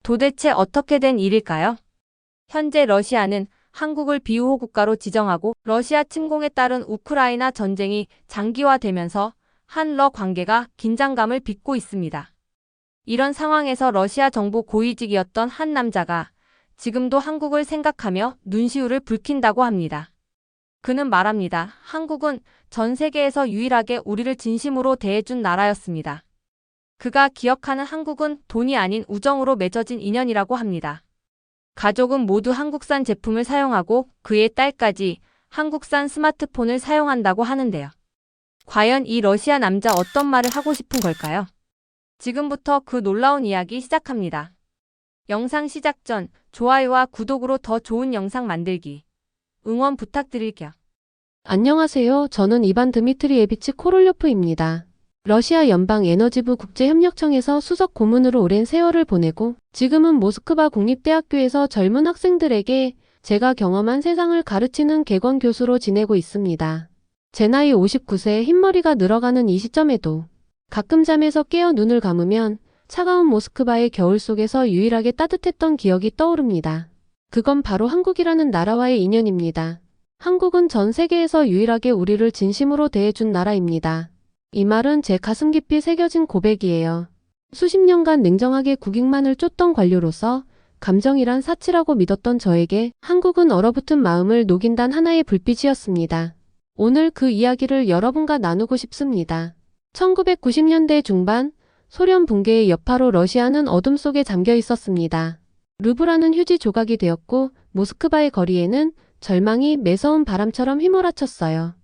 도대체 어떻게 된 일일까요? 현재 러시아는 한국을 비우호 국가로 지정하고 러시아 침공에 따른 우크라이나 전쟁이 장기화되면서 한러 관계가 긴장감을 빚고 있습니다. 이런 상황에서 러시아 정부 고위직이었던 한 남자가 지금도 한국을 생각하며 눈시울을 붉힌다고 합니다. 그는 말합니다. 한국은 전 세계에서 유일하게 우리를 진심으로 대해준 나라였습니다. 그가 기억하는 한국은 돈이 아닌 우정으로 맺어진 인연이라고 합니다. 가족은 모두 한국산 제품을 사용하고 그의 딸까지 한국산 스마트폰을 사용한다고 하는데요. 과연 이 러시아 남자 어떤 말을 하고 싶은 걸까요? 지금부터 그 놀라운 이야기 시작합니다. 영상 시작 전 좋아요와 구독으로 더 좋은 영상 만들기 응원 부탁드릴게요. 안녕하세요. 저는 이반 드미트리예비치 코롤료프입니다. 러시아 연방에너지부 국제협력청에서 수석 고문으로 오랜 세월을 보내고 지금은 모스크바 국립대학교에서 젊은 학생들에게 제가 경험한 세상을 가르치는 객원 교수로 지내고 있습니다. 제 나이 59세 흰머리가 늘어가는 이 시점에도 가끔 잠에서 깨어 눈을 감으면 차가운 모스크바의 겨울 속에서 유일하게 따뜻했던 기억이 떠오릅니다. 그건 바로 한국이라는 나라와의 인연입니다. 한국은 전 세계에서 유일하게 우리를 진심으로 대해준 나라입니다. 이 말은 제 가슴 깊이 새겨진 고백이에요. 수십 년간 냉정하게 국익만을 쫓던 관료로서 감정이란 사치라고 믿었던 저에게 한국은 얼어붙은 마음을 녹인 단 하나의 불빛이었습니다. 오늘 그 이야기를 여러분과 나누고 싶습니다. 1990년대 중반 소련 붕괴의 여파로 러시아는 어둠 속에 잠겨 있었습니다. 루브라는 휴지 조각이 되었고 모스크바의 거리에는 절망이 매서운 바람처럼 휘몰아쳤어요.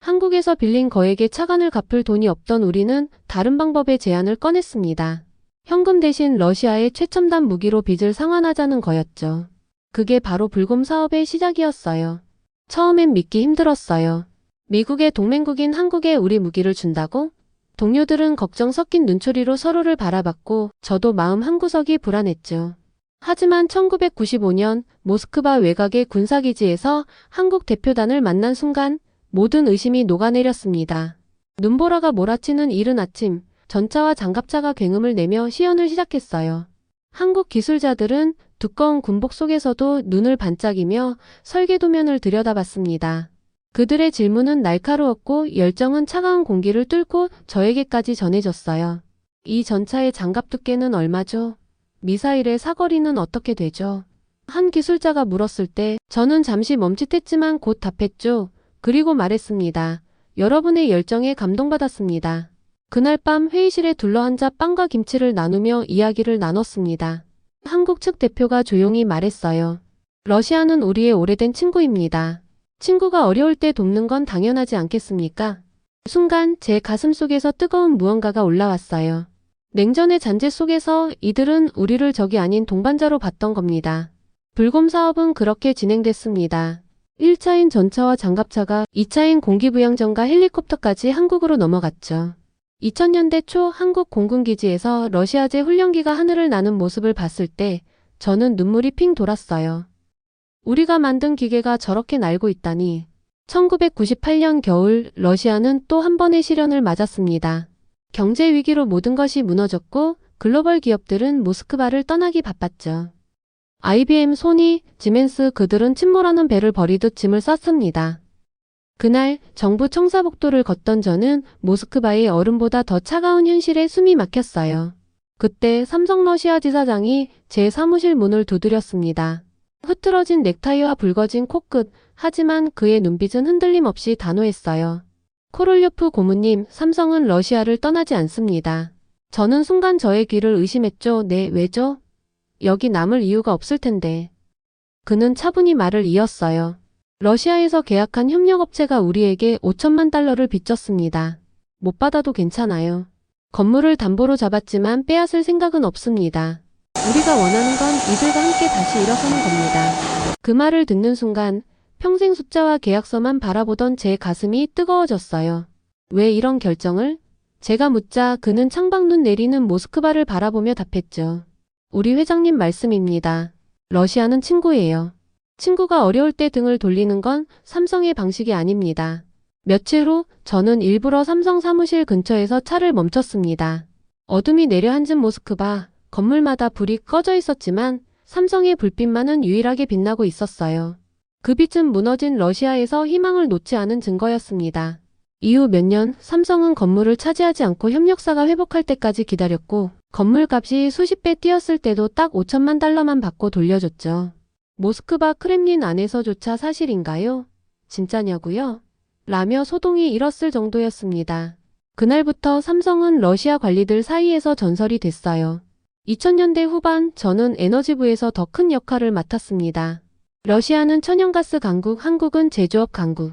한국에서 빌린 거액의 차관을 갚을 돈이 없던 우리는 다른 방법의 제안을 꺼냈습니다. 현금 대신 러시아의 최첨단 무기로 빚을 상환하자는 거였죠. 그게 바로 불곰 사업의 시작이었어요. 처음엔 믿기 힘들었어요. 미국의 동맹국인 한국에 우리 무기를 준다고? 동료들은 걱정 섞인 눈초리로 서로를 바라봤고 저도 마음 한구석이 불안했죠. 하지만 1995년 모스크바 외곽의 군사기지에서 한국 대표단을 만난 순간 모든 의심이 녹아내렸습니다. 눈보라가 몰아치는 이른 아침, 전차와 장갑차가 굉음을 내며 시연을 시작했어요. 한국 기술자들은 두꺼운 군복 속에서도 눈을 반짝이며 설계도면을 들여다봤습니다. 그들의 질문은 날카로웠고 열정은 차가운 공기를 뚫고 저에게까지 전해졌어요. 이 전차의 장갑 두께는 얼마죠? 미사일의 사거리는 어떻게 되죠? 한 기술자가 물었을 때 저는 잠시 멈칫했지만 곧 답했죠. 그리고 말했습니다. 여러분의 열정에 감동받았습니다. 그날 밤 회의실에 둘러앉아 빵과 김치를 나누며 이야기를 나눴습니다. 한국 측 대표가 조용히 말했어요. 러시아는 우리의 오래된 친구입니다. 친구가 어려울 때 돕는 건 당연하지 않겠습니까? 순간 제 가슴 속에서 뜨거운 무언가가 올라왔어요. 냉전의 잔재 속에서 이들은 우리를 적이 아닌 동반자로 봤던 겁니다. 불곰 사업은 그렇게 진행됐습니다. 1차인 전차와 장갑차가 2차인 공기부양전과 헬리콥터까지 한국으로 넘어갔죠. 2000년대 초 한국 공군기지에서 러시아제 훈련기가 하늘을 나는 모습을 봤을 때 저는 눈물이 핑 돌았어요. 우리가 만든 기계가 저렇게 날고 있다니. 1998년 겨울 러시아는 또 한 번의 시련을 맞았습니다. 경제 위기로 모든 것이 무너졌고 글로벌 기업들은 모스크바를 떠나기 바빴죠. IBM, 소니, 지멘스 그들은 침몰하는 배를 버리듯 짐을 쌌습니다. 그날 정부 청사복도를 걷던 저는 모스크바의 얼음보다 더 차가운 현실에 숨이 막혔어요. 그때 삼성러시아 지사장이 제 사무실 문을 두드렸습니다. 흐트러진 넥타이와 붉어진 코끝, 하지만 그의 눈빛은 흔들림 없이 단호했어요. 코롤료프 고문님, 삼성은 러시아를 떠나지 않습니다. 저는 순간 저의 귀를 의심했죠. 네, 왜죠? 여기 남을 이유가 없을 텐데. 그는 차분히 말을 이었어요. 러시아에서 계약한 협력업체가 우리에게 5천만 달러를 빚졌습니다. 못 받아도 괜찮아요. 건물을 담보로 잡았지만 빼앗을 생각은 없습니다. 우리가 원하는 건 이들과 함께 다시 일어서는 겁니다. 그 말을 듣는 순간 평생 숫자와 계약서만 바라보던 제 가슴이 뜨거워졌어요. 왜 이런 결정을? 제가 묻자 그는 창밖눈 내리는 모스크바를 바라보며 답했죠. 우리 회장님 말씀입니다. 러시아는 친구예요. 친구가 어려울 때 등을 돌리는 건 삼성의 방식이 아닙니다. 며칠 후 저는 일부러 삼성 사무실 근처에서 차를 멈췄습니다. 어둠이 내려앉은 모스크바, 건물마다 불이 꺼져 있었지만 삼성의 불빛만은 유일하게 빛나고 있었어요. 그 빛은 무너진 러시아에서 희망을 놓지 않은 증거였습니다. 이후 몇 년 삼성은 건물을 차지하지 않고 협력사가 회복할 때까지 기다렸고 건물값이 수십 배 뛰었을 때도 딱 5천만 달러만 받고 돌려줬죠. 모스크바 크렘린 안에서조차 사실인가요? 진짜냐고요? 라며 소동이 일었을 정도였습니다. 그날부터 삼성은 러시아 관리들 사이에서 전설이 됐어요. 2000년대 후반 저는 에너지부에서 더 큰 역할을 맡았습니다. 러시아는 천연가스 강국, 한국은 제조업 강국.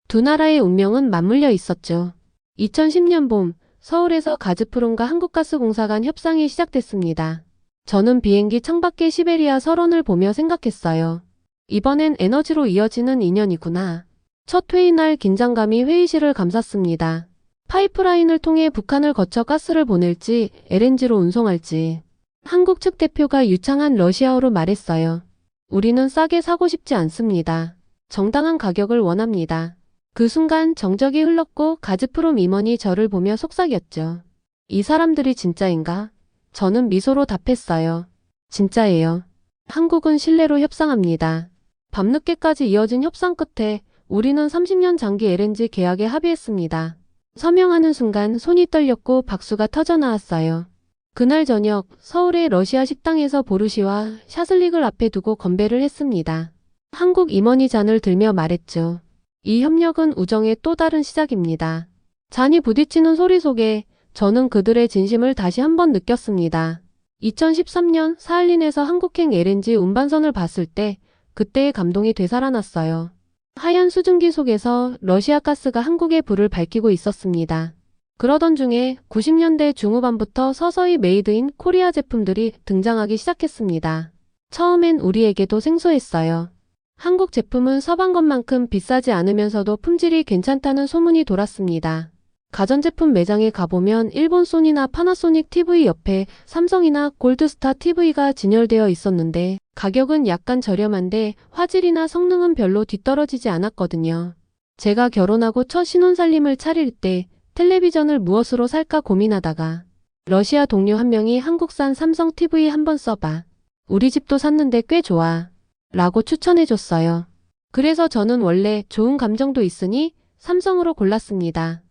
두 나라의 운명은 맞물려 있었죠. 2010년 봄 서울에서 가즈프롬과 한국가스공사 간 협상이 시작됐습니다. 저는 비행기 창밖의 시베리아 설원을 보며 생각했어요. 이번엔 에너지로 이어지는 인연이구나. 첫 회의 날 긴장감이 회의실을 감쌌습니다. 파이프라인을 통해 북한을 거쳐 가스를 보낼지 LNG로 운송할지. 한국 측 대표가 유창한 러시아어로 말했어요. 우리는 싸게 사고 싶지 않습니다. 정당한 가격을 원합니다. 그 순간 정적이 흘렀고 가즈프롬 임원이 저를 보며 속삭였죠. 이 사람들이 진짜인가? 저는 미소로 답했어요. 진짜예요. 한국은 신뢰로 협상합니다. 밤늦게까지 이어진 협상 끝에 우리는 30년 장기 LNG 계약에 합의했습니다. 서명하는 순간 손이 떨렸고 박수가 터져나왔어요. 그날 저녁 서울의 러시아 식당에서 보르시와 샤슬릭을 앞에 두고 건배를 했습니다. 한국 임원이 잔을 들며 말했죠. 이 협력은 우정의 또 다른 시작입니다. 잔이 부딪히는 소리 속에 저는 그들의 진심을 다시 한번 느꼈습니다. 2013년 사할린에서 한국행 LNG 운반선을 봤을 때 그때의 감동이 되살아났어요. 하얀 수증기 속에서 러시아 가스가 한국의 불을 밝히고 있었습니다. 그러던 중에 90년대 중후반부터 서서히 메이드 인 코리아 제품들이 등장하기 시작했습니다. 처음엔 우리에게도 생소했어요. 한국 제품은 서방 것만큼 비싸지 않으면서도 품질이 괜찮다는 소문이 돌았습니다. 가전제품 매장에 가보면 일본 소니나 파나소닉 TV 옆에 삼성이나 골드스타 TV가 진열되어 있었는데 가격은 약간 저렴한데 화질이나 성능은 별로 뒤떨어지지 않았거든요. 제가 결혼하고 첫 신혼살림을 차릴 때 텔레비전을 무엇으로 살까 고민하다가 러시아 동료 한 명이 한국산 삼성 TV 한번 써봐. 우리 집도 샀는데 꽤 좋아. 라고 추천해줬어요. 그래서 저는 원래 좋은 감정도 있으니 삼성으로 골랐습니다.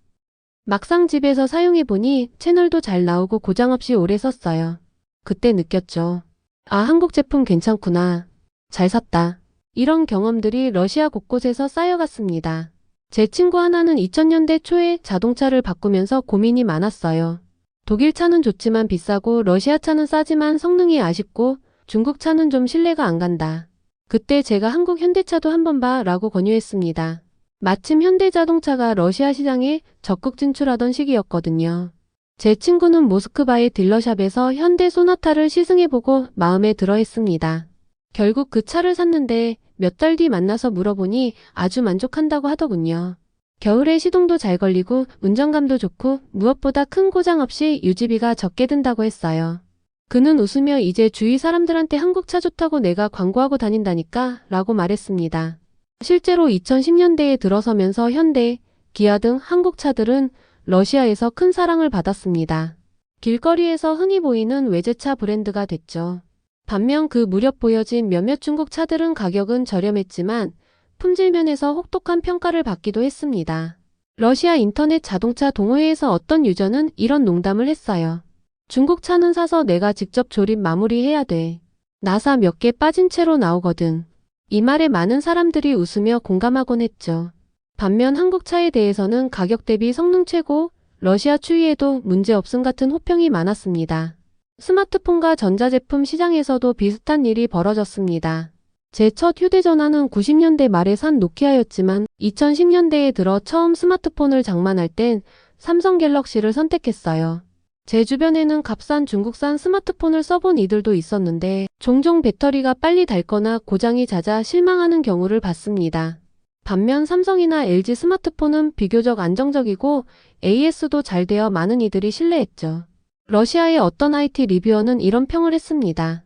막상 집에서 사용해보니 채널도 잘 나오고 고장 없이 오래 썼어요. 그때 느꼈죠. 아, 한국 제품 괜찮구나. 잘 샀다. 이런 경험들이 러시아 곳곳에서 쌓여갔습니다. 제 친구 하나는 2000년대 초에 자동차를 바꾸면서 고민이 많았어요. 독일 차는 좋지만 비싸고 러시아 차는 싸지만 성능이 아쉽고 중국 차는 좀 신뢰가 안 간다. 그때 제가 한국 현대차도 한번 봐 라고 권유했습니다. 마침 현대자동차가 러시아 시장에 적극 진출하던 시기였거든요. 제 친구는 모스크바의 딜러샵에서 현대 소나타를 시승해보고 마음에 들어 했습니다. 결국 그 차를 샀는데 몇 달 뒤 만나서 물어보니 아주 만족한다고 하더군요. 겨울에 시동도 잘 걸리고 운전감도 좋고 무엇보다 큰 고장 없이 유지비가 적게 든다고 했어요. 그는 웃으며 이제 주위 사람들한테 한국 차 좋다고 내가 광고하고 다닌다니까 라고 말했습니다. 실제로 2010년대에 들어서면서 현대, 기아 등 한국 차들은 러시아에서 큰 사랑을 받았습니다. 길거리에서 흔히 보이는 외제차 브랜드가 됐죠. 반면 그 무렵 보여진 몇몇 중국 차들은 가격은 저렴했지만 품질 면에서 혹독한 평가를 받기도 했습니다. 러시아 인터넷 자동차 동호회에서 어떤 유저는 이런 농담을 했어요. 중국 차는 사서 내가 직접 조립 마무리해야 돼. 나사 몇 개 빠진 채로 나오거든. 이 말에 많은 사람들이 웃으며 공감하곤 했죠. 반면 한국 차에 대해서는 가격 대비 성능 최고, 러시아 추위에도 문제없음 같은 호평이 많았습니다. 스마트폰과 전자제품 시장에서도 비슷한 일이 벌어졌습니다. 제 첫 휴대전화는 90년대 말에 산 노키아였지만 2010년대에 들어 처음 스마트폰을 장만할 땐 삼성 갤럭시를 선택했어요. 제 주변에는 값싼 중국산 스마트폰을 써본 이들도 있었는데 종종 배터리가 빨리 닳거나 고장이 잦아 실망하는 경우를 봤습니다. 반면 삼성이나 LG 스마트폰은 비교적 안정적이고 AS도 잘 되어 많은 이들이 신뢰했죠. 러시아의 어떤 IT 리뷰어는 이런 평을 했습니다.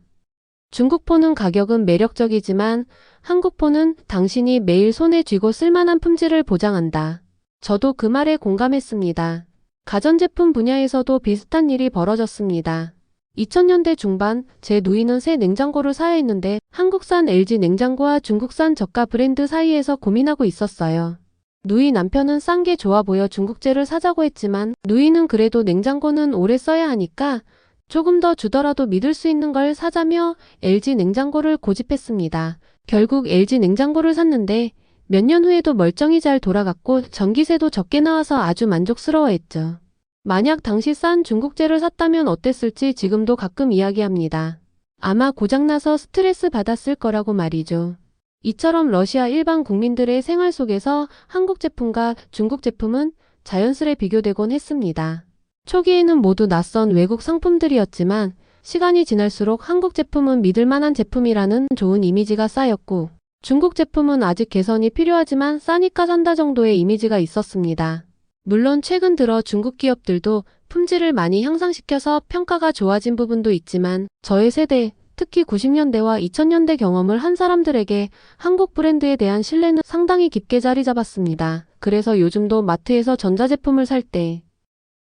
중국 폰은 가격은 매력적이지만 한국 폰은 당신이 매일 손에 쥐고 쓸만한 품질을 보장한다. 저도 그 말에 공감했습니다. 가전제품 분야에서도 비슷한 일이 벌어졌습니다. 2000년대 중반 제 누이는 새 냉장고를 사야 했는데 한국산 LG 냉장고와 중국산 저가 브랜드 사이에서 고민하고 있었어요. 누이 남편은 싼 게 좋아 보여 중국제를 사자고 했지만 누이는 그래도 냉장고는 오래 써야 하니까 조금 더 주더라도 믿을 수 있는 걸 사자며 LG 냉장고를 고집했습니다. 결국 LG 냉장고를 샀는데 몇 년 후에도 멀쩡히 잘 돌아갔고 전기세도 적게 나와서 아주 만족스러워했죠. 만약 당시 싼 중국제를 샀다면 어땠을지 지금도 가끔 이야기합니다. 아마 고장나서 스트레스 받았을 거라고 말이죠. 이처럼 러시아 일반 국민들의 생활 속에서 한국 제품과 중국 제품은 자연스레 비교되곤 했습니다. 초기에는 모두 낯선 외국 상품들이었지만 시간이 지날수록 한국 제품은 믿을 만한 제품이라는 좋은 이미지가 쌓였고 중국 제품은 아직 개선이 필요하지만 싸니까 산다 정도의 이미지가 있었습니다. 물론 최근 들어 중국 기업들도 품질을 많이 향상시켜서 평가가 좋아진 부분도 있지만 저의 세대, 특히 90년대와 2000년대 경험을 한 사람들에게 한국 브랜드에 대한 신뢰는 상당히 깊게 자리 잡았습니다. 그래서 요즘도 마트에서 전자제품을 살 때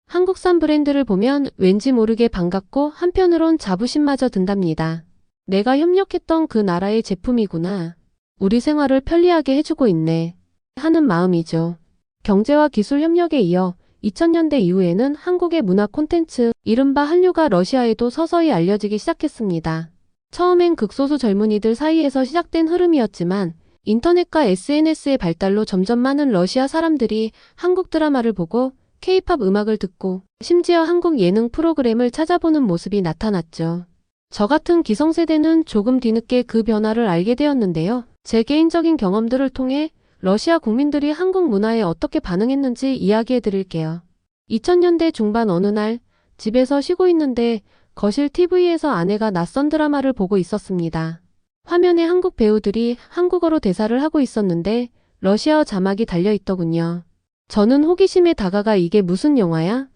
한국산 브랜드를 보면 왠지 모르게 반갑고 한편으론 자부심마저 든답니다. 내가 협력했던 그 나라의 제품이구나. 우리 생활을 편리하게 해주고 있네. 하는 마음이죠. 경제와 기술 협력에 이어 2000년대 이후에는 한국의 문화 콘텐츠, 이른바 한류가 러시아에도 서서히 알려지기 시작했습니다. 처음엔 극소수 젊은이들 사이에서 시작된 흐름이었지만 인터넷과 SNS의 발달로 점점 많은 러시아 사람들이 한국 드라마를 보고 K-팝 음악을 듣고 심지어 한국 예능 프로그램을 찾아보는 모습이 나타났죠. 저 같은 기성세대는 조금 뒤늦게 그 변화를 알게 되었는데요. 제 개인적인 경험들을 통해 러시아 국민들이 한국 문화에 어떻게 반응했는지 이야기해 드릴게요. 2000년대 중반 어느 날 집에서 쉬고 있는데 거실 TV에서 아내가 낯선 드라마를 보고 있었습니다. 화면에 한국 배우들이 한국어로 대사를 하고 있었는데 러시아어 자막이 달려 있더군요. 저는 호기심에 다가가 이게 무슨 영화야?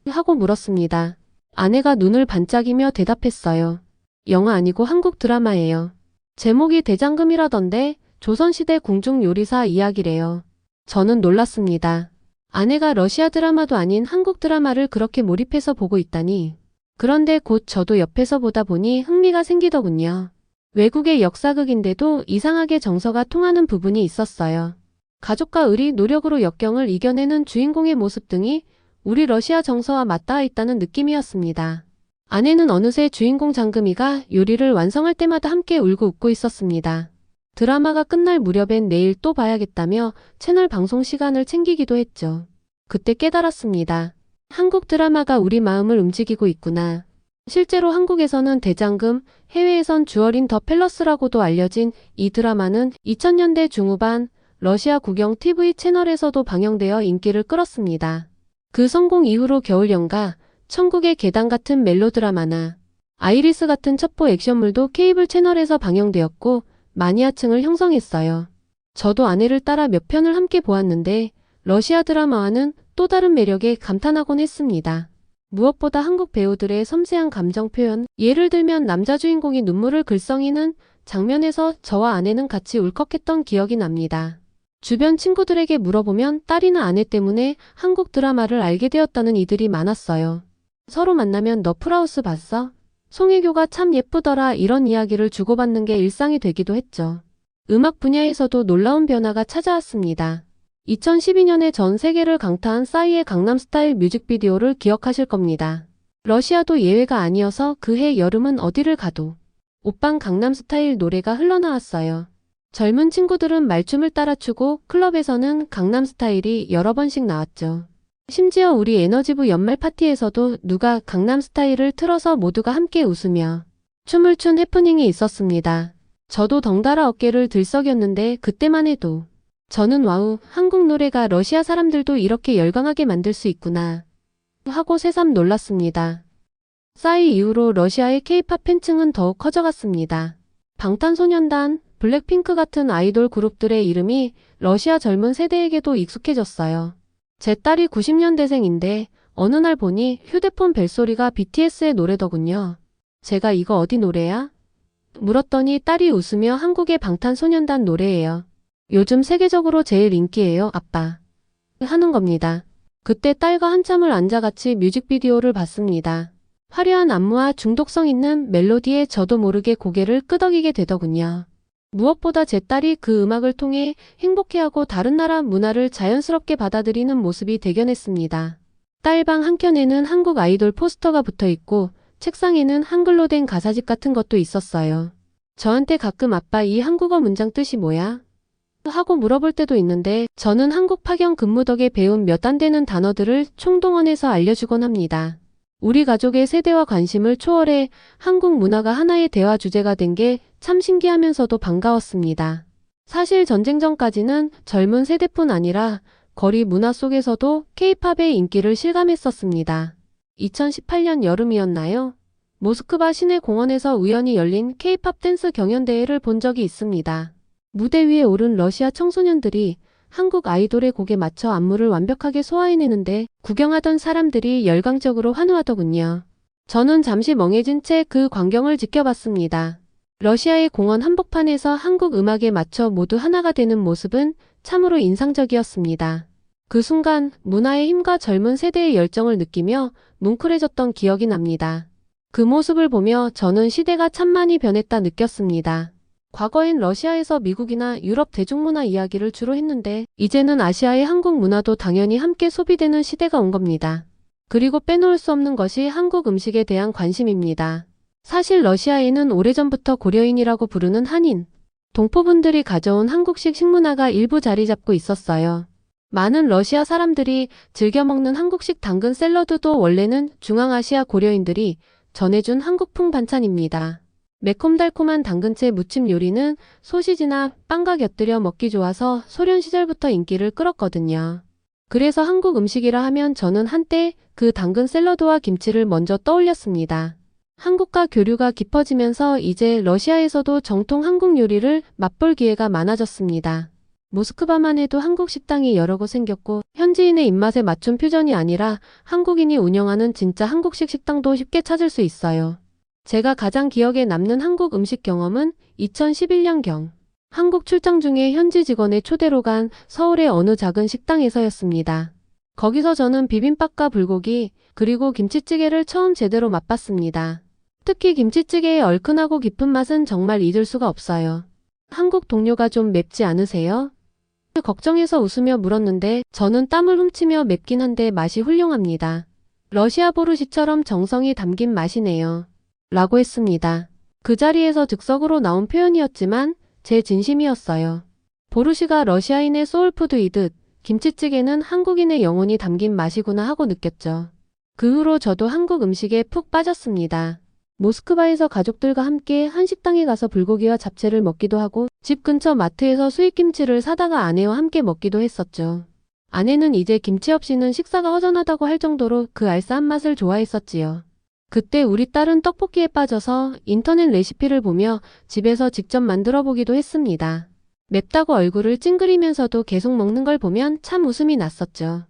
하고 물었습니다. 아내가 눈을 반짝이며 대답했어요. 영화 아니고 한국 드라마예요. 제목이 대장금이라던데 조선시대 궁중요리사 이야기래요. 저는 놀랐습니다. 아내가 러시아 드라마도 아닌 한국 드라마를 그렇게 몰입해서 보고 있다니. 그런데 곧 저도 옆에서 보다 보니 흥미가 생기더군요. 외국의 역사극인데도 이상하게 정서가 통하는 부분이 있었어요. 가족과 의리, 노력으로 역경을 이겨내는 주인공의 모습 등이 우리 러시아 정서와 맞닿아 있다는 느낌이었습니다. 아내는 어느새 주인공 장금이가 요리를 완성할 때마다 함께 울고 웃고 있었습니다. 드라마가 끝날 무렵엔 내일 또 봐야겠다며 채널 방송 시간을 챙기기도 했죠. 그때 깨달았습니다. 한국 드라마가 우리 마음을 움직이고 있구나. 실제로 한국에서는 대장금, 해외에선 주얼인 더 팰러스라고도 알려진 이 드라마는 2000년대 중후반 러시아 국영 TV 채널에서도 방영되어 인기를 끌었습니다. 그 성공 이후로 겨울연가, 천국의 계단 같은 멜로드라마나 아이리스 같은 첩보 액션물도 케이블 채널에서 방영되었고 마니아층을 형성했어요. 저도 아내를 따라 몇 편을 함께 보았는데 러시아 드라마와는 또 다른 매력에 감탄하곤 했습니다. 무엇보다 한국 배우들의 섬세한 감정 표현, 예를 들면 남자 주인공이 눈물을 글썽이는 장면에서 저와 아내는 같이 울컥했던 기억이 납니다. 주변 친구들에게 물어보면 딸이나 아내 때문에 한국 드라마를 알게 되었다는 이들이 많았어요. 서로 만나면 너 풀하우스 봤어? 송혜교가 참 예쁘더라 이런 이야기를 주고받는 게 일상이 되기도 했죠. 음악 분야에서도 놀라운 변화가 찾아왔습니다. 2012년에 전 세계를 강타한 싸이의 강남스타일 뮤직비디오를 기억하실 겁니다. 러시아도 예외가 아니어서 그해 여름은 어디를 가도 오빤 강남스타일 노래가 흘러나왔어요. 젊은 친구들은 말춤을 따라 추고 클럽에서는 강남스타일이 여러 번씩 나왔죠. 심지어 우리 에너지부 연말 파티에서도 누가 강남스타일을 틀어서 모두가 함께 웃으며 춤을 춘 해프닝이 있었습니다. 저도 덩달아 어깨를 들썩였는데 그때만 해도 저는 와우, 한국 노래가 러시아 사람들도 이렇게 열광하게 만들 수 있구나 하고 새삼 놀랐습니다. 싸이 이후로 러시아의 K-팝 팬층은 더욱 커져갔습니다. 방탄소년단, 블랙핑크 같은 아이돌 그룹들의 이름이 러시아 젊은 세대에게도 익숙해졌어요. 제 딸이 90년대생인데 어느 날 보니 휴대폰 벨소리가 BTS의 노래더군요. 제가 이거 어디 노래야? 물었더니 딸이 웃으며 한국의 방탄소년단 노래예요. 요즘 세계적으로 제일 인기예요, 아빠. 하는 겁니다. 그때 딸과 한참을 앉아 같이 뮤직비디오를 봤습니다. 화려한 안무와 중독성 있는 멜로디에 저도 모르게 고개를 끄덕이게 되더군요. 무엇보다 제 딸이 그 음악을 통해 행복해하고 다른 나라 문화를 자연스럽게 받아들이는 모습이 대견했습니다. 딸방 한켠에는 한국 아이돌 포스터가 붙어 있고 책상에는 한글로 된 가사집 같은 것도 있었어요. 저한테 가끔 아빠 이 한국어 문장 뜻이 뭐야? 하고 물어볼 때도 있는데 저는 한국 파견 근무 덕에 배운 몇 안 되는 단어들을 총동원해서 알려주곤 합니다. 우리 가족의 세대와 관심을 초월해 한국 문화가 하나의 대화 주제가 된 게 참 신기하면서도 반가웠습니다. 사실 전쟁 전까지는 젊은 세대뿐 아니라 거리 문화 속에서도 K-팝의 인기를 실감했었습니다. 2018년 여름이었나요? 모스크바 시내 공원에서 우연히 열린 K-팝 댄스 경연대회를 본 적이 있습니다. 무대 위에 오른 러시아 청소년들이 한국 아이돌의 곡에 맞춰 안무를 완벽하게 소화해내는데 구경하던 사람들이 열광적으로 환호하더군요. 저는 잠시 멍해진 채 그 광경을 지켜봤습니다. 러시아의 공원 한복판에서 한국 음악에 맞춰 모두 하나가 되는 모습은 참으로 인상적이었습니다. 그 순간 문화의 힘과 젊은 세대의 열정을 느끼며 뭉클해졌던 기억이 납니다. 그 모습을 보며 저는 시대가 참 많이 변했다 느꼈습니다. 과거엔 러시아에서 미국이나 유럽 대중문화 이야기를 주로 했는데 이제는 아시아의 한국 문화도 당연히 함께 소비되는 시대가 온 겁니다. 그리고 빼놓을 수 없는 것이 한국 음식에 대한 관심입니다. 사실 러시아에는 오래전부터 고려인이라고 부르는 한인, 동포분들이 가져온 한국식 식문화가 일부 자리 잡고 있었어요. 많은 러시아 사람들이 즐겨 먹는 한국식 당근 샐러드도 원래는 중앙아시아 고려인들이 전해준 한국풍 반찬입니다. 매콤달콤한 당근채 무침 요리는 소시지나 빵과 곁들여 먹기 좋아서 소련 시절부터 인기를 끌었거든요. 그래서 한국 음식이라 하면 저는 한때 그 당근 샐러드와 김치를 먼저 떠올렸습니다. 한국과 교류가 깊어지면서 이제 러시아에서도 정통 한국 요리를 맛볼 기회가 많아졌습니다. 모스크바만 해도 한국 식당이 여러 곳 생겼고 현지인의 입맛에 맞춘 퓨전이 아니라 한국인이 운영하는 진짜 한국식 식당도 쉽게 찾을 수 있어요. 제가 가장 기억에 남는 한국 음식 경험은 2011년경 한국 출장 중에 현지 직원의 초대로 간 서울의 어느 작은 식당에서였습니다. 거기서 저는 비빔밥과 불고기 그리고 김치찌개를 처음 제대로 맛봤습니다. 특히 김치찌개의 얼큰하고 깊은 맛은 정말 잊을 수가 없어요. 한국 동료가 좀 맵지 않으세요? 걱정해서 웃으며 물었는데 저는 땀을 훔치며 맵긴 한데 맛이 훌륭합니다. 러시아 보르시처럼 정성이 담긴 맛이네요. 라고 했습니다. 그 자리에서 즉석으로 나온 표현이었지만 제 진심이었어요. 보르시가 러시아인의 소울푸드이듯 김치찌개는 한국인의 영혼이 담긴 맛이구나 하고 느꼈죠. 그 후로 저도 한국 음식에 푹 빠졌습니다. 모스크바에서 가족들과 함께 한식당에 가서 불고기와 잡채를 먹기도 하고 집 근처 마트에서 수입김치를 사다가 아내와 함께 먹기도 했었죠. 아내는 이제 김치 없이는 식사가 허전하다고 할 정도로 그 알싸한 맛을 좋아했었지요. 그때 우리 딸은 떡볶이에 빠져서 인터넷 레시피를 보며 집에서 직접 만들어 보기도 했습니다. 맵다고 얼굴을 찡그리면서도 계속 먹는 걸 보면 참 웃음이 났었죠.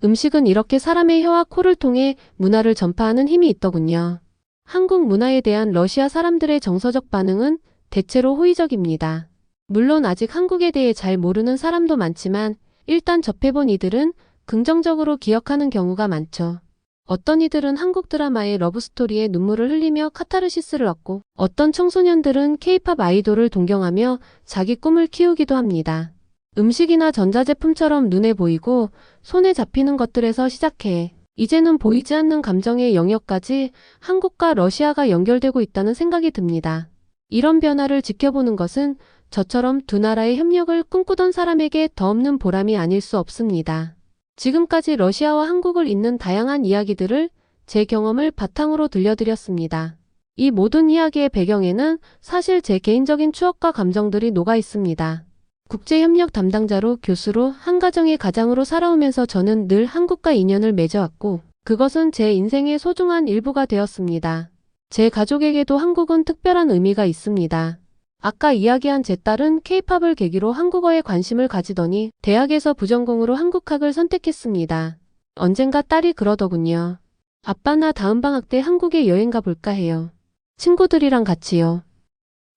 음식은 이렇게 사람의 혀와 코를 통해 문화를 전파하는 힘이 있더군요. 한국 문화에 대한 러시아 사람들의 정서적 반응은 대체로 호의적입니다. 물론 아직 한국에 대해 잘 모르는 사람도 많지만 일단 접해본 이들은 긍정적으로 기억하는 경우가 많죠. 어떤 이들은 한국 드라마의 러브스토리에 눈물을 흘리며 카타르시스를 얻고 어떤 청소년들은 K-팝 아이돌을 동경하며 자기 꿈을 키우기도 합니다. 음식이나 전자제품처럼 눈에 보이고 손에 잡히는 것들에서 시작해 이제는 보이지 않는 감정의 영역까지 한국과 러시아가 연결되고 있다는 생각이 듭니다. 이런 변화를 지켜보는 것은 저처럼 두 나라의 협력을 꿈꾸던 사람에게 더 없는 보람이 아닐 수 없습니다. 지금까지 러시아와 한국을 잇는 다양한 이야기들을 제 경험을 바탕으로 들려드렸습니다. 이 모든 이야기의 배경에는 사실 제 개인적인 추억과 감정들이 녹아 있습니다. 국제협력 담당자로 교수로 한 가정의 가장으로 살아오면서 저는 늘 한국과 인연을 맺어왔고 그것은 제 인생의 소중한 일부가 되었습니다. 제 가족에게도 한국은 특별한 의미가 있습니다. 아까 이야기한 제 딸은 K-팝을 계기로 한국어에 관심을 가지더니 대학에서 부전공으로 한국학을 선택했습니다. 언젠가 딸이 그러더군요. 아빠 나 다음 방학 때 한국에 여행 가볼까 해요. 친구들이랑 같이요.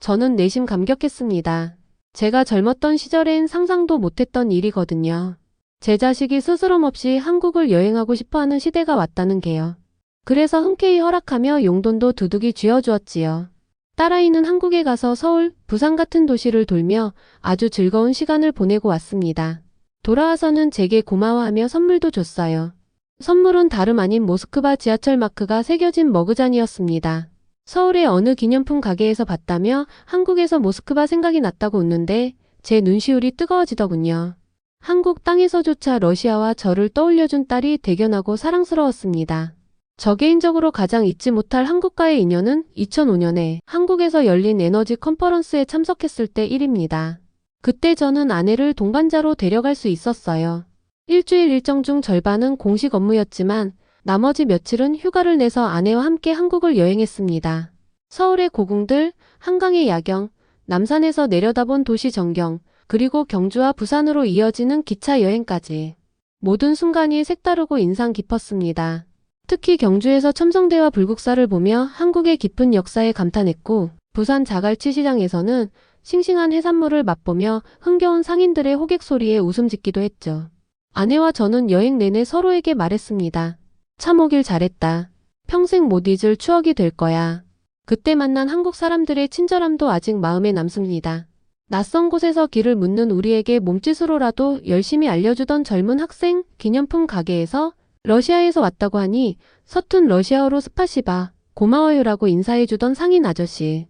저는 내심 감격했습니다. 제가 젊었던 시절엔 상상도 못했던 일이거든요. 제 자식이 스스럼 없이 한국을 여행하고 싶어하는 시대가 왔다는 게요. 그래서 흔쾌히 허락하며 용돈도 두둑이 쥐어주었지요. 딸아이는 한국에 가서 서울, 부산 같은 도시를 돌며 아주 즐거운 시간을 보내고 왔습니다. 돌아와서는 제게 고마워하며 선물도 줬어요. 선물은 다름 아닌 모스크바 지하철 마크가 새겨진 머그잔이었습니다. 서울의 어느 기념품 가게에서 봤다며 한국에서 모스크바 생각이 났다고 웃는데 제 눈시울이 뜨거워지더군요. 한국 땅에서조차 러시아와 저를 떠올려준 딸이 대견하고 사랑스러웠습니다. 저 개인적으로 가장 잊지 못할 한국과의 인연은 2005년에 한국에서 열린 에너지 컨퍼런스에 참석했을 때 일입니다. 그때 저는 아내를 동반자로 데려갈 수 있었어요. 일주일 일정 중 절반은 공식 업무였지만 나머지 며칠은 휴가를 내서 아내와 함께 한국을 여행했습니다. 서울의 고궁들, 한강의 야경, 남산에서 내려다본 도시 전경, 그리고 경주와 부산으로 이어지는 기차 여행까지. 모든 순간이 색다르고 인상 깊었습니다. 특히 경주에서 첨성대와 불국사를 보며 한국의 깊은 역사에 감탄했고, 부산 자갈치 시장에서는 싱싱한 해산물을 맛보며 흥겨운 상인들의 호객 소리에 웃음 짓기도 했죠. 아내와 저는 여행 내내 서로에게 말했습니다. 참 오길 잘했다. 평생 못 잊을 추억이 될 거야. 그때 만난 한국 사람들의 친절함도 아직 마음에 남습니다. 낯선 곳에서 길을 묻는 우리에게 몸짓으로라도 열심히 알려주던 젊은 학생 기념품 가게에서 러시아에서 왔다고 하니 서툰 러시아어로 스파시바, 고마워요라고 인사해주던 상인 아저씨.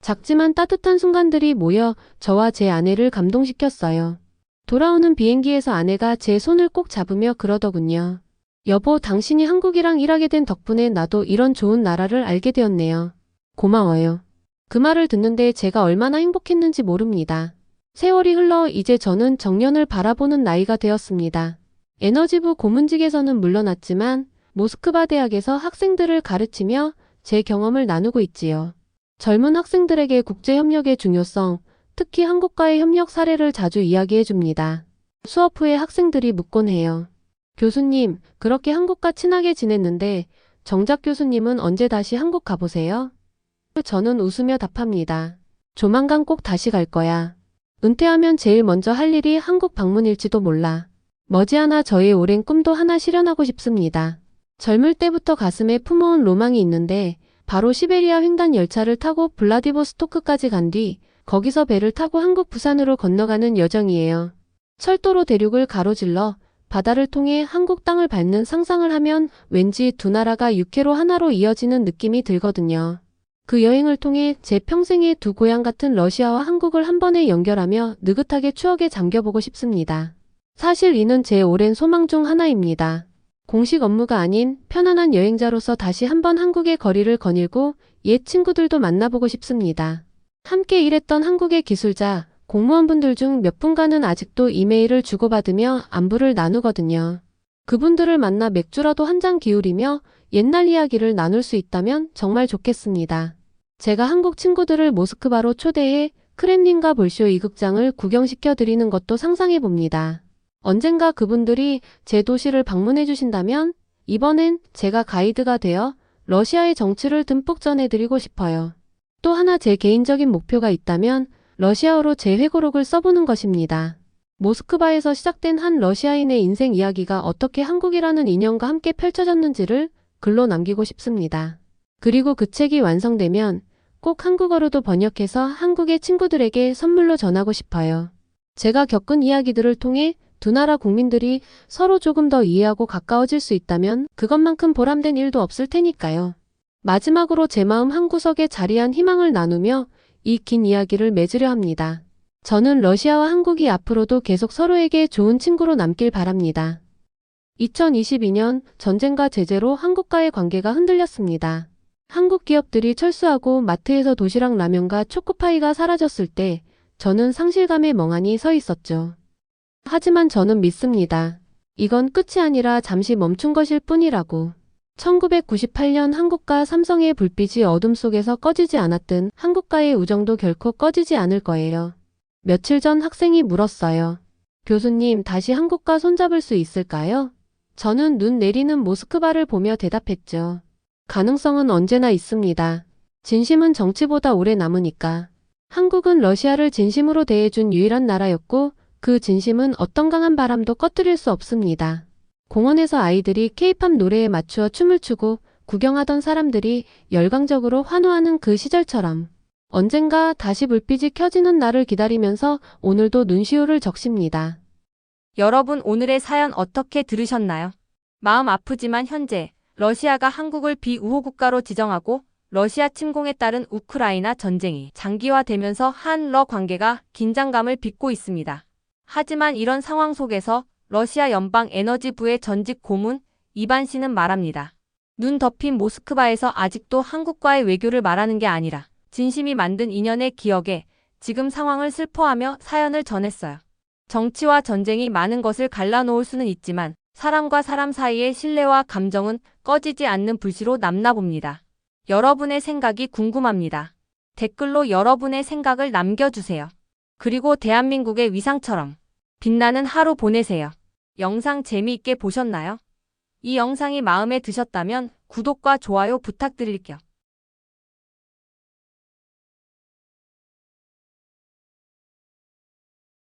작지만 따뜻한 순간들이 모여 저와 제 아내를 감동시켰어요. 돌아오는 비행기에서 아내가 제 손을 꼭 잡으며 그러더군요. 여보, 당신이 한국이랑 일하게 된 덕분에 나도 이런 좋은 나라를 알게 되었네요. 고마워요. 그 말을 듣는데 제가 얼마나 행복했는지 모릅니다. 세월이 흘러 이제 저는 정년을 바라보는 나이가 되었습니다. 에너지부 고문직에서는 물러났지만 모스크바 대학에서 학생들을 가르치며 제 경험을 나누고 있지요. 젊은 학생들에게 국제협력의 중요성, 특히 한국과의 협력 사례를 자주 이야기해 줍니다. 수업 후에 학생들이 묻곤 해요. 교수님, 그렇게 한국과 친하게 지냈는데 정작 교수님은 언제 다시 한국 가보세요? 저는 웃으며 답합니다. 조만간 꼭 다시 갈 거야. 은퇴하면 제일 먼저 할 일이 한국 방문일지도 몰라. 머지않아 저의 오랜 꿈도 하나 실현하고 싶습니다. 젊을 때부터 가슴에 품어온 로망이 있는데 바로 시베리아 횡단 열차를 타고 블라디보스토크까지 간 뒤 거기서 배를 타고 한국 부산으로 건너가는 여정이에요. 철도로 대륙을 가로질러 바다를 통해 한국 땅을 밟는 상상을 하면 왠지 두 나라가 육해로 하나로 이어지는 느낌이 들거든요. 그 여행을 통해 제 평생의 두 고향 같은 러시아와 한국을 한 번에 연결하며 느긋하게 추억에 잠겨보고 싶습니다. 사실 이는 제 오랜 소망 중 하나입니다. 공식 업무가 아닌 편안한 여행자로서 다시 한번 한국의 거리를 거닐고 옛 친구들도 만나보고 싶습니다. 함께 일했던 한국의 기술자, 공무원분들 중 몇 분과는 아직도 이메일을 주고받으며 안부를 나누거든요. 그분들을 만나 맥주라도 한 잔 기울이며 옛날 이야기를 나눌 수 있다면 정말 좋겠습니다. 제가 한국 친구들을 모스크바로 초대해 크렘린과 볼쇼 이극장을 구경시켜 드리는 것도 상상해 봅니다. 언젠가 그분들이 제 도시를 방문해 주신다면 이번엔 제가 가이드가 되어 러시아의 정치를 듬뿍 전해드리고 싶어요. 또 하나 제 개인적인 목표가 있다면 러시아어로 제 회고록을 써보는 것입니다. 모스크바에서 시작된 한 러시아인의 인생 이야기가 어떻게 한국이라는 인연과 함께 펼쳐졌는지를 글로 남기고 싶습니다. 그리고 그 책이 완성되면 꼭 한국어로도 번역해서 한국의 친구들에게 선물로 전하고 싶어요. 제가 겪은 이야기들을 통해 두 나라 국민들이 서로 조금 더 이해하고 가까워질 수 있다면 그것만큼 보람된 일도 없을 테니까요. 마지막으로 제 마음 한구석에 자리한 희망을 나누며 이 긴 이야기를 맺으려 합니다. 저는 러시아와 한국이 앞으로도 계속 서로에게 좋은 친구로 남길 바랍니다. 2022년 전쟁과 제재로 한국과의 관계가 흔들렸습니다. 한국 기업들이 철수하고 마트에서 도시락 라면과 초코파이가 사라졌을 때 저는 상실감에 멍하니 서 있었죠. 하지만 저는 믿습니다. 이건 끝이 아니라 잠시 멈춘 것일 뿐이라고. 1998년 한국과 삼성의 불빛이 어둠 속에서 꺼지지 않았든 한국과의 우정도 결코 꺼지지 않을 거예요. 며칠 전 학생이 물었어요. 교수님, 다시 한국과 손잡을 수 있을까요? 저는 눈 내리는 모스크바를 보며 대답했죠. 가능성은 언제나 있습니다. 진심은 정치보다 오래 남으니까. 한국은 러시아를 진심으로 대해준 유일한 나라였고 그 진심은 어떤 강한 바람도 꺼뜨릴 수 없습니다. 공원에서 아이들이 케이팝 노래에 맞추어 춤을 추고 구경하던 사람들이 열광적으로 환호하는 그 시절처럼 언젠가 다시 불빛이 켜지는 날을 기다리면서 오늘도 눈시울을 적십니다. 여러분 오늘의 사연 어떻게 들으셨나요? 마음 아프지만 현재 러시아가 한국을 비우호 국가로 지정하고 러시아 침공에 따른 우크라이나 전쟁이 장기화되면서 한러 관계가 긴장감을 빚고 있습니다. 하지만 이런 상황 속에서 러시아 연방에너지부의 전직 고문 이반 씨는 말합니다. 눈 덮인 모스크바에서 아직도 한국과의 외교를 말하는 게 아니라 진심이 만든 인연의 기억에 지금 상황을 슬퍼하며 사연을 전했어요. 정치와 전쟁이 많은 것을 갈라놓을 수는 있지만 사람과 사람 사이의 신뢰와 감정은 꺼지지 않는 불씨로 남나 봅니다. 여러분의 생각이 궁금합니다. 댓글로 여러분의 생각을 남겨주세요. 그리고 대한민국의 위상처럼 빛나는 하루 보내세요. 영상 재미있게 보셨나요? 이 영상이 마음에 드셨다면 구독과 좋아요 부탁드릴게요.